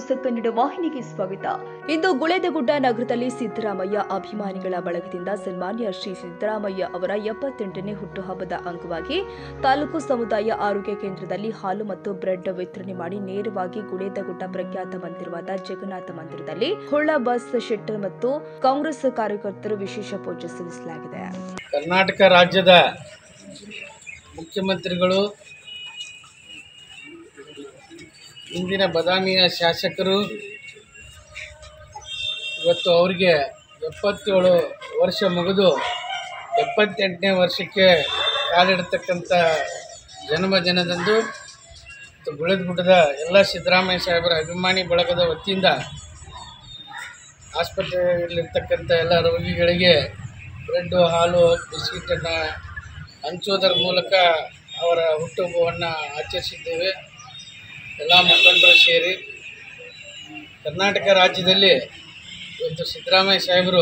News Kannada ವಾಹಿನಿಗೆ ಸ್ವಾಗತ. ಇಂದು ಗುಳೇದಗುಡ್ಡ ನಗರದಲ್ಲಿ ಸಿದ್ದರಾಮಯ್ಯ ಅಭಿಮಾನಿಗಳ ಬಳಗದಿಂದ ಸನ್ಮಾನ್ಯ ಶ್ರೀ ಸಿದ್ದರಾಮಯ್ಯ ಅವರ 78ನೇ ಹುಟ್ಟುಹಬ್ಬದ ಅಂಗವಾಗಿ ತಾಲೂಕು ಸಮುದಾಯ ಆರೋಗ್ಯ ಕೇಂದ್ರದಲ್ಲಿ ಹಾಲು ಮತ್ತು ಬ್ರೆಡ್ ವಿತರಣೆ ಮಾಡಿ ನೇರವಾಗಿ ಗುಳೇದಗುಡ್ಡ ಪ್ರಖ್ಯಾತ ಮಂದಿರವಾದ ಜಗನ್ನಾಥ ಮಂದಿರದಲ್ಲಿ ಹೊಳ್ಳ ಬಸ್ ಶೆಟ್ಟರ್ ಮತ್ತು ಕಾಂಗ್ರೆಸ್ ಕಾರ್ಯಕರ್ತರು ವಿಶೇಷ ಪೂಜೆ ಸಲ್ಲಿಸಲಾಗಿದೆ. ಕರ್ನಾಟಕ ರಾಜ್ಯದ ಮುಖ್ಯಮಂತ್ರಿಗಳು, ಇಂದಿನ ಬದಾಮಿಯ ಶಾಸಕರು ಇವತ್ತು ಅವರಿಗೆ 77 ವರ್ಷ ಮುಗಿದು 78ನೇ ವರ್ಷಕ್ಕೆ ಕಾಲಿಡತಕ್ಕಂಥ ಜನ್ಮದಿನದಂದು ಗುಳೇದಗುಡ್ಡದ ಎಲ್ಲ ಸಿದ್ದರಾಮಯ್ಯ ಸಾಹೇಬರ ಅಭಿಮಾನಿ ಬಳಗದ ವತಿಯಿಂದ ಆಸ್ಪತ್ರೆಯಲ್ಲಿರ್ತಕ್ಕಂಥ ಎಲ್ಲ ರೋಗಿಗಳಿಗೆ ಬ್ರೆಡ್ಡು, ಹಾಲು, ಬಿಸ್ಕಿಟನ್ನು ಹಂಚೋದರ ಮೂಲಕ ಅವರ ಹುಟ್ಟುಹಬ್ಬವನ್ನು ಆಚರಿಸಿದ್ದೇವೆ. ಎಲ್ಲ ಮುಖಂಡರು ಸೇರಿ ಕರ್ನಾಟಕ ರಾಜ್ಯದಲ್ಲಿ ಇವತ್ತು ಸಿದ್ದರಾಮಯ್ಯ ಸಾಹೇಬರು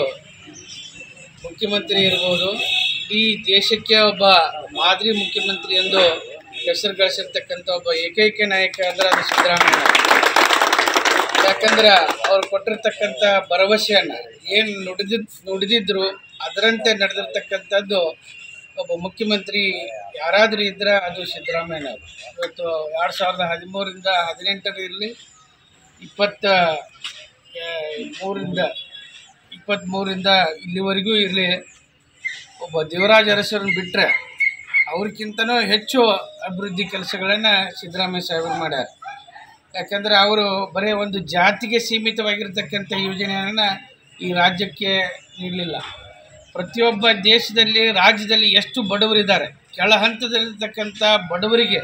ಮುಖ್ಯಮಂತ್ರಿ ಇರ್ಬೋದು, ಈ ದೇಶಕ್ಕೆ ಒಬ್ಬ ಮಾದರಿ ಮುಖ್ಯಮಂತ್ರಿ ಎಂದು ಹೆಸರು ಗಳಿಸಿರ್ತಕ್ಕಂಥ ಒಬ್ಬ ಏಕೈಕ ನಾಯಕ ಅಂದರೆ ಅದು ಸಿದ್ದರಾಮಯ್ಯ. ಯಾಕಂದ್ರೆ ಅವ್ರು ಕೊಟ್ಟಿರ್ತಕ್ಕಂಥ ಭರವಸೆಯನ್ನು ಏನು ನುಡಿದಿದ್ರು ಅದರಂತೆ ನಡೆದಿರ್ತಕ್ಕಂಥದ್ದು ಒಬ್ಬ ಮುಖ್ಯಮಂತ್ರಿ ಯಾರಾದರೂ ಇದ್ದರೆ ಅದು ಸಿದ್ದರಾಮಯ್ಯ. ಇವತ್ತು 2013ರಿಂದ 18 ಇರಲಿ, 23ರಿಂದ ಇಲ್ಲಿವರೆಗೂ ಇರಲಿ, ಒಬ್ಬ ದೇವರಾಜ ಅರಸರನ್ನು ಬಿಟ್ಟರೆ ಅವ್ರಿಗಿಂತನೂ ಹೆಚ್ಚು ಅಭಿವೃದ್ಧಿ ಕೆಲಸಗಳನ್ನು ಸಿದ್ದರಾಮಯ್ಯ ಸಾಹೇಬರು ಮಾಡ್ಯಾರ. ಯಾಕಂದರೆ ಅವರು ಬರೀ ಒಂದು ಜಾತಿಗೆ ಸೀಮಿತವಾಗಿರ್ತಕ್ಕಂಥ ಯೋಜನೆಯನ್ನು ಈ ರಾಜ್ಯಕ್ಕೆ ನೀಡಲಿಲ್ಲ. ಪ್ರತಿಯೊಬ್ಬ ದೇಶದಲ್ಲಿ, ರಾಜ್ಯದಲ್ಲಿ ಎಷ್ಟು ಬಡವರಿದ್ದಾರೆ, ಕೆಳ ಹಂತದಲ್ಲಿರ್ತಕ್ಕಂಥ ಬಡವರಿಗೆ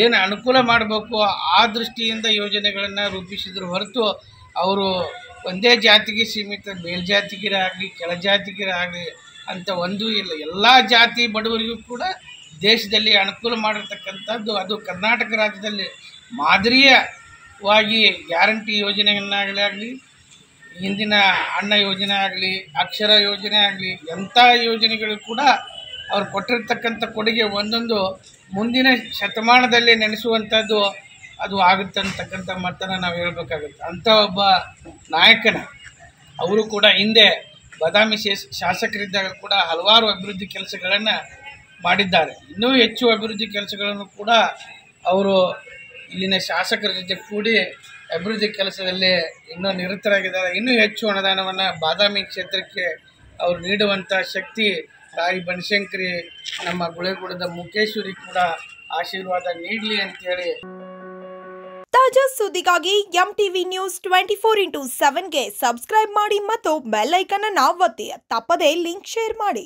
ಏನು ಅನುಕೂಲ ಮಾಡಬೇಕು ಆ ದೃಷ್ಟಿಯಿಂದ ಯೋಜನೆಗಳನ್ನು ರೂಪಿಸಿದ್ರು ಹೊರತು ಅವರು ಒಂದೇ ಜಾತಿಗೆ ಸೀಮಿತ, ಮೇಲ್ಜಾತಿಗಿರೇ ಆಗಲಿ ಕೆಳಜಾತಿಗಿರೇ ಆಗಲಿ ಅಂತ ಒಂದೂ ಇಲ್ಲ. ಎಲ್ಲ ಜಾತಿ ಬಡವರಿಗೂ ಕೂಡ ದೇಶದಲ್ಲಿ ಅನುಕೂಲ ಮಾಡಿರ್ತಕ್ಕಂಥದ್ದು ಅದು ಕರ್ನಾಟಕ ರಾಜ್ಯದಲ್ಲಿ ಮಾದರಿಯವಾಗಿ ಗ್ಯಾರಂಟಿ ಯೋಜನೆಯನ್ನಾಗಲಿ, ಹಿಂದಿನ ಅನ್ನ ಯೋಜನೆ ಆಗಲಿ, ಅಕ್ಷರ ಯೋಜನೆ ಆಗಲಿ, ಎಂಥ ಯೋಜನೆಗಳು ಕೂಡ ಅವ್ರು ಕೊಟ್ಟಿರ್ತಕ್ಕಂಥ ಕೊಡುಗೆ ಒಂದೊಂದು ಮುಂದಿನ ಶತಮಾನದಲ್ಲಿ ನೆನೆಸುವಂಥದ್ದು ಅದು ಆಗುತ್ತೆ ಅಂತಕ್ಕಂಥ ಮಾತನ್ನು ನಾವು ಹೇಳಬೇಕಾಗುತ್ತೆ. ಅಂಥ ಒಬ್ಬ ನಾಯಕನ ಅವರು ಕೂಡ ಹಿಂದೆ ಬದಾಮಿ ಶಾಸಕರಿದ್ದಾಗ ಕೂಡ ಹಲವಾರು ಅಭಿವೃದ್ಧಿ ಕೆಲಸಗಳನ್ನು ಮಾಡಿದ್ದಾರೆ. ಇನ್ನೂ ಹೆಚ್ಚು ಅಭಿವೃದ್ಧಿ ಕೆಲಸಗಳನ್ನು ಕೂಡ ಅವರು ಇಲ್ಲಿನ ಶಾಸಕರ ಜೊತೆ ಕೂಡಿ ಅಭಿವೃದ್ಧಿ ಕೆಲಸದಲ್ಲಿ ಇನ್ನೂ ನಿರತರಾಗಿದ್ದಾರೆ. ಇನ್ನೂ ಹೆಚ್ಚು ಅನುದಾನವನ್ನು ಬಾದಾಮಿ ಕ್ಷೇತ್ರಕ್ಕೆ ಅವರು ನೀಡುವಂಥ ಶಕ್ತಿ ತಾಯಿ ಬನಶಂಕರಿ, ನಮ್ಮ ಗುಳೇದಗುಡ್ಡದ ಮುಖೇಶ್ವರಿ ಕೂಡ ಆಶೀರ್ವಾದ ನೀಡಲಿ ಅಂತೇಳಿ. ತಾಜಾ ಸುದ್ದಿಗಾಗಿ MTV ನ್ಯೂಸ್ 24x7ಗೆ ಸಬ್ಸ್ಕ್ರೈಬ್ ಮಾಡಿ ಮತ್ತು ಬೆಲ್ ಐಕಾನ್ ಅನ್ನು ಒತ್ತಿ. ತಪ್ಪದೇ ಲಿಂಕ್ ಶೇರ್ ಮಾಡಿ.